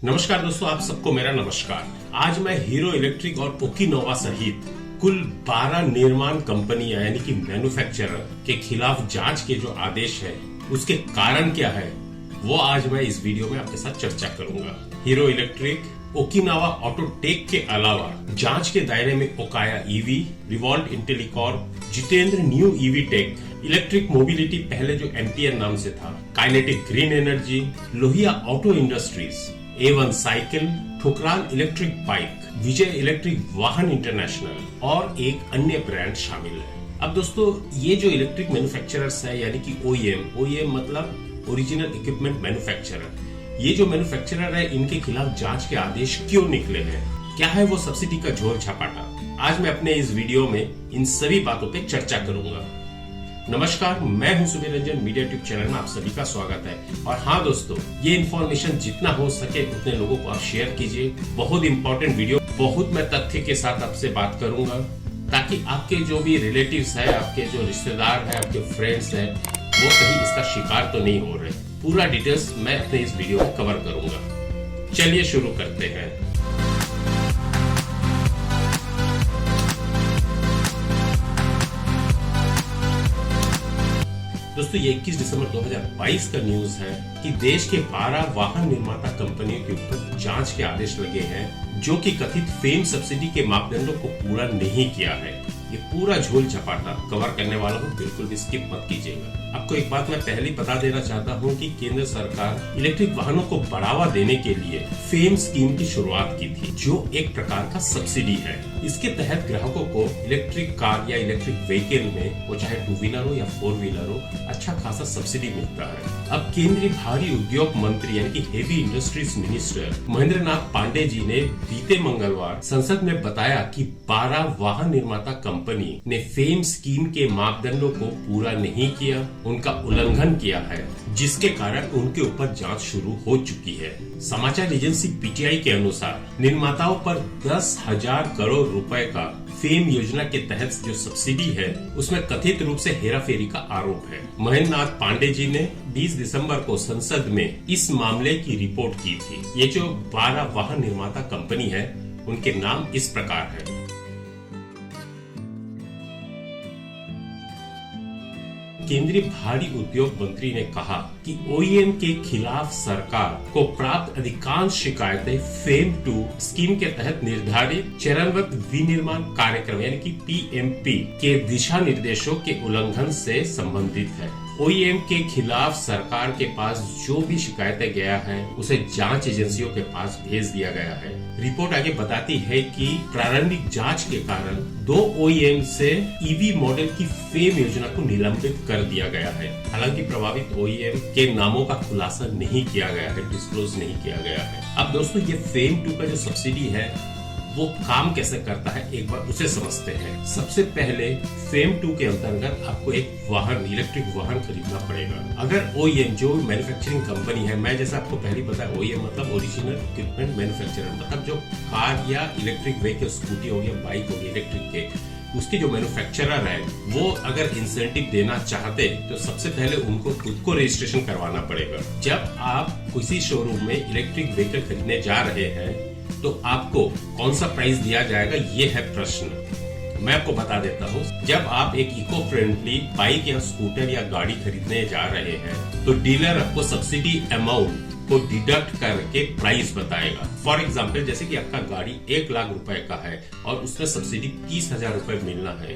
नमस्कार दोस्तों, आप सबको मेरा नमस्कार। आज मैं हीरो इलेक्ट्रिक और ओकिनोवा सहित कुल 12 निर्माण कंपनियां यानी कि मैन्युफैक्चरर के खिलाफ जांच के जो आदेश है उसके कारण क्या है वो आज मैं इस वीडियो में आपके साथ चर्चा करूंगा। हीरो इलेक्ट्रिक, ओकिनावा ऑटोटेक के अलावा जांच के दायरे में Okaya EV, Revolt Intellicorp, Jitendra new EV tech, electric mobility पहले जो एमटीएन नाम से था, Kinetic green energy, Lohia auto industries, A1 cycle, Thukral electric bike, Vijay electric वाहन इंटरनेशनल और एक अन्य ब्रांड शामिल है। अब दोस्तों, ये जो इलेक्ट्रिक मैन्युफैक्चरर्स है यानी कि OEM मतलब ओरिजिनल इक्विपमेंट मैन्युफैक्चरर, ये जो मैन्युफैक्चरर है इनके खिलाफ जांच के आदेश क्यों निकले हैं, क्या है वो सब्सिडी का झोल झपाटा, आज मैं अपने इस वीडियो में इन सभी बातों पे चर्चा करूंगा। नमस्कार, मैं हूं Subir Ranjan, media tube channel में आप सभी का स्वागत है। और हाँ दोस्तों, ये इन्फॉर्मेशन जितना हो सके उतने लोगों को आप शेयर कीजिए। बहुत इंपॉर्टेंट वीडियो, बहुत मैं तथ्य के साथ आपसे बात करूंगा ताकि आपके जो भी रिलेटिव्स है, आपके जो रिश्तेदार है, आपके फ्रेंड्स है, वो कहीं इसका शिकार तो नहीं हो रहे। पूरा डिटेल्स मैं अपने इस वीडियो में कवर करूंगा। चलिए शुरू करते हैं। दोस्तों, ये 21 दिसंबर 2022 का न्यूज है कि देश के 12 वाहन निर्माता कंपनियों के ऊपर जांच के आदेश लगे हैं जो कि कथित फेम सब्सिडी के मापदंडों को पूरा नहीं किया है। ये पूरा झोल झपाटा कवर करने वाला हूँ, बिल्कुल भी स्किप मत कीजिएगा। आपको एक बात मैं पहले ही बता देना चाहता हूँ कि केंद्र सरकार इलेक्ट्रिक वाहनों को बढ़ावा देने के लिए फेम स्कीम की शुरुआत की थी, जो एक प्रकार का सब्सिडी है। इसके तहत ग्राहकों को इलेक्ट्रिक कार या इलेक्ट्रिक व्हीकल में, वो चाहे 2 व्हीलर हो या 4 व्हीलर हो, अच्छा खासा सब्सिडी मिलता है। अब केंद्रीय भारी उद्योग मंत्री यानी कि heavy industries minister Mahendra Nath Pandey ji ने बीते मंगलवार संसद में बताया कि 12 वाहन निर्माता कंपनी ने फेम स्कीम के मापदंडों को पूरा नहीं किया, उनका उल्लंघन किया है, जिसके कारण उनके ऊपर जांच शुरू हो चुकी है। समाचार एजेंसी पीटीआई के अनुसार निर्माताओं पर 10,000 करोड़ रुपए का फेम योजना के तहत जो सब्सिडी है उसमें कथित रूप से हेराफेरी का आरोप है। महेंद्र नाथ पांडे जी ने 20 दिसंबर को संसद में इस मामले की रिपोर्ट की थी। ये जो 12 वाहन निर्माता कंपनी है उनके नाम इस प्रकार है। केंद्रीय भारी उद्योग मंत्री ने कहा कि OEM के खिलाफ सरकार को प्राप्त अधिकांश शिकायतें फेम 2 स्कीम के तहत निर्धारित चरणबद्ध विनिर्माण कार्यक्रम यानी कि PMP के दिशा निर्देशों के उल्लंघन से संबंधित है। OEM के खिलाफ सरकार के पास जो भी शिकायतें गया है उसे जांच एजेंसियों के पास भेज दिया गया है। रिपोर्ट आगे बताती है कि प्रारंभिक जांच के कारण 2 OEM से EV मॉडल की फेम योजना को निलंबित कर दिया गया है। हालांकि प्रभावित OEM के नामों का खुलासा नहीं किया गया है, डिस्क्लोज नहीं किया गया है। अब दोस्तों, ये फेम 2 का जो सब्सिडी है वो काम कैसे करता है एक बार उसे समझते हैं। सबसे पहले फेम 2 के अंतर्गत आपको एक वाहन, इलेक्ट्रिक वाहन खरीदना पड़ेगा। अगर OEM जो मैन्युफैक्चरिंग कंपनी है, मैं जैसा आपको पहले बताया, OEM मतलब ओरिजिनल इक्विपमेंट मैन्युफैक्चरर, मतलब जो कार या इलेक्ट्रिक व्हीकल, स्कूटी हो गया, बाइक हो गई इलेक्ट्रिक के, उसके जो मैन्युफैक्चरर है वो अगर इंसेंटिव देना चाहते तो सबसे पहले उनको खुद को रजिस्ट्रेशन करवाना पड़ेगा। जब आप किसी शोरूम में इलेक्ट्रिक व्हीकल खरीदने जा रहे हैं तो आपको कौन सा प्राइस दिया जाएगा, ये है प्रश्न। मैं आपको बता देता हूँ, जब आप एक इको फ्रेंडली बाइक या स्कूटर या गाड़ी खरीदने जा रहे हैं तो डीलर आपको सब्सिडी अमाउंट को डिडक्ट करके प्राइस बताएगा। फॉर एग्जाम्पल, जैसे कि आपका गाड़ी 1 लाख रुपए का है और उसमें सब्सिडी 30,000 रुपए मिलना है,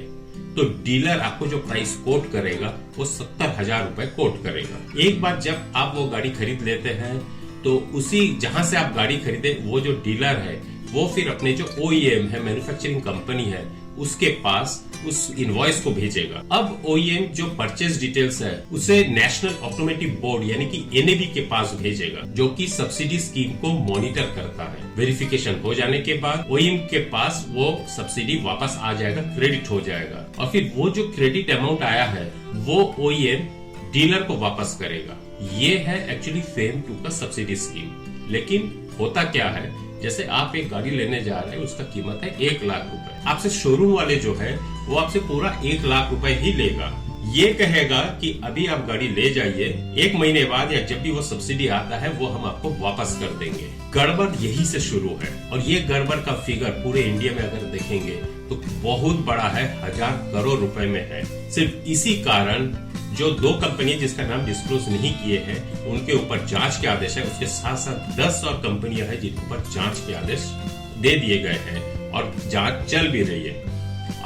तो डीलर आपको जो प्राइस कोट करेगा वो 70,000 रुपए कोट करेगा। एक बार जब आप वो गाड़ी खरीद लेते हैं तो उसी जहां से आप गाड़ी खरीदे वो जो डीलर है वो फिर अपने जो OEM है, मैन्युफैक्चरिंग कंपनी है, उसके पास उस इनवॉइस को भेजेगा। अब OEM जो परचेज डिटेल्स है उसे नेशनल ऑटोमोटिव बोर्ड यानी कि NAB के पास भेजेगा, जो कि सब्सिडी स्कीम को मॉनिटर करता है। वेरिफिकेशन हो जाने के बाद OEM के पास वो सब्सिडी वापस आ जाएगा, क्रेडिट हो जाएगा, और फिर वो जो क्रेडिट अमाउंट आया है वो OEM डीलर को वापस करेगा। ये है एक्चुअली फेम 2 का सब्सिडी स्कीम। लेकिन होता क्या है, जैसे आप एक गाड़ी लेने जा रहे हैं, उसका कीमत है 1 लाख रुपए, आपसे शोरूम वाले जो है वो आपसे पूरा 1 लाख रुपए ही लेगा। ये कहेगा कि अभी आप गाड़ी ले जाइए, 1 महीने बाद या जब भी वो सब्सिडी आता है वो हम आपको वापस कर देंगे। गड़बड़ यही से शुरू है और ये गड़बड़ का फिगर पूरे इंडिया में अगर देखेंगे तो बहुत बड़ा है, 1000 करोड़ रुपए में है। सिर्फ इसी कारण जो 2 कंपनी जिसका नाम डिस्क्लोज नहीं किए हैं उनके ऊपर जांच के आदेश है, उसके साथ साथ 10 और कंपनियां हैं जिनके ऊपर जांच के आदेश दे दिए गए हैं और जांच चल भी रही है।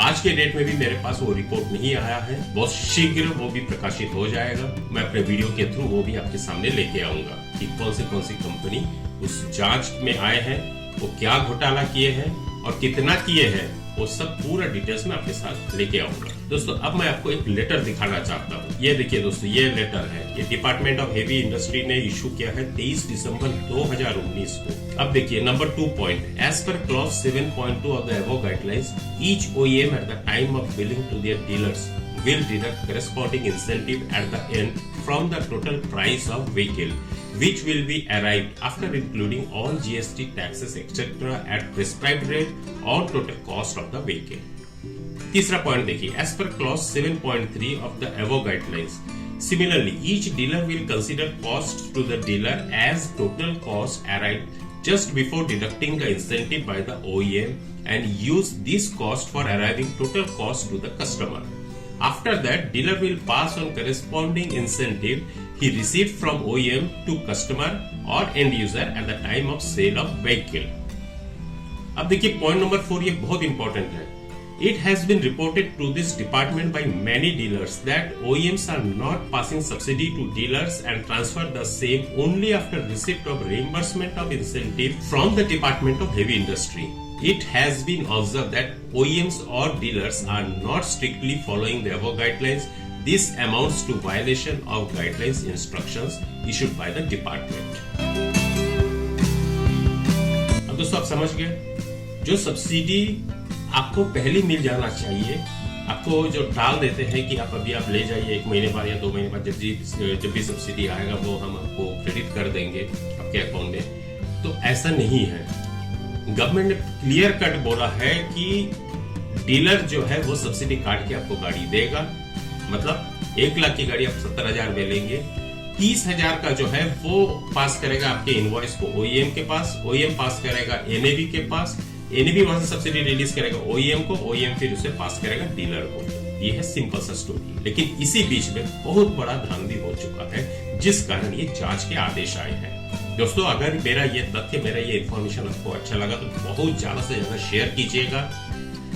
आज के डेट में भी मेरे पास वो रिपोर्ट नहीं आया है, बहुत शीघ्र वो भी प्रकाशित हो जाएगा। मैं अपने वीडियो के थ्रू वो भी आपके सामने लेके आऊंगा कि कौन सी कंपनी उस जांच में आए हैं, वो क्या घोटाला किए हैं और कितना किए हैं, वो सब पूरा डिटेल्स में आपके साथ लेके आऊंगा। दोस्तों अब मैं आपको एक लेटर दिखाना चाहता हूँ। ये देखिए दोस्तों, ये लेटर है, ये डिपार्टमेंट ऑफ हेवी इंडस्ट्री ने इशू किया है 23 दिसंबर 2019 को। अब देखिए number 2 point, as per clause 7.2 of the above guidelines, each OEM at the time of billing to their dealers will deduct corresponding incentive at the end from the total price of vehicle, which will be arrived after including all GST taxes etc. at prescribed rate on total cost of the vehicle. तीसरा point देखिए, as per clause 7.3 of the above guidelines, similarly each dealer will consider cost to the dealer as total cost arrived just before deducting the incentive by the OEM and use this cost for arriving total cost to the customer. After that, dealer will pass on corresponding incentive he received from OEM to customer or end user at the time of sale of vehicle. अब देखिए point number 4, ये बहुत important है। It has been reported to this department by many dealers that OEMs are not passing subsidy to dealers and transfer the same only after receipt of reimbursement of incentive from the Department of Heavy Industry. It has been observed that OEMs or dealers are not strictly following the above guidelines. This amounts to violation of guidelines instructions issued by the department. अब दोस्तों आप समझ गए, जो subsidy आपको पहले मिल जाना चाहिए, आपको जो टाल देते हैं कि आप अभी आप ले जाइए 1 महीने बाद या 2 महीने बाद जब भी सब्सिडी आएगा वो हम आपको क्रेडिट कर देंगे आपके अकाउंट में, तो ऐसा नहीं है। गवर्नमेंट ने क्लियर कट बोला है कि डीलर जो है वो सब्सिडी काट के आपको गाड़ी देगा। मतलब 1 लाख की गाड़ी आप 70,000 में लेंगे, 30,000 का जो है वो पास करेगा आपके इनवॉइस को OEM के पास, OEM पास करेगा NAB के पास, NAB वहां से सब्सिडी रिलीज करेगा OEM को, OEM फिर उसे पास करेगा डीलर को। ये है सिंपल सा स्टोरी। लेकिन इसी बीच में बहुत बड़ा धांधली हो चुका है जिस कारण ये जांच के आदेश आए हैं। दोस्तों अगर मेरा ये तथ्य, मेरा ये इन्फॉर्मेशन आपको अच्छा लगा तो बहुत ज्यादा से ज्यादा शेयर कीजिएगा,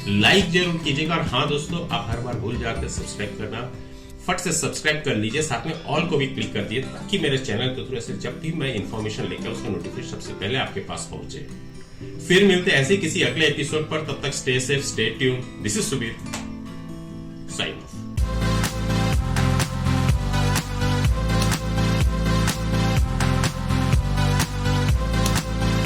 लाइक जरूर कीजिएगा और हाँ दोस्तों, आप हर बार भूल जाते सब्सक्राइब करना, फट से सब्सक्राइब कर लीजिए, साथ में ऑल को भी क्लिक कर दिए ताकि मेरे चैनल के थ्रू से जब भी मैं इन्फॉर्मेशन लेकर उसका नोटिफिकेशन सबसे पहले आपके पास पहुंचे। फिर मिलते हैं ऐसे किसी अगले एपिसोड पर, तब तक stay safe, stay tune. This is Subir, sign of.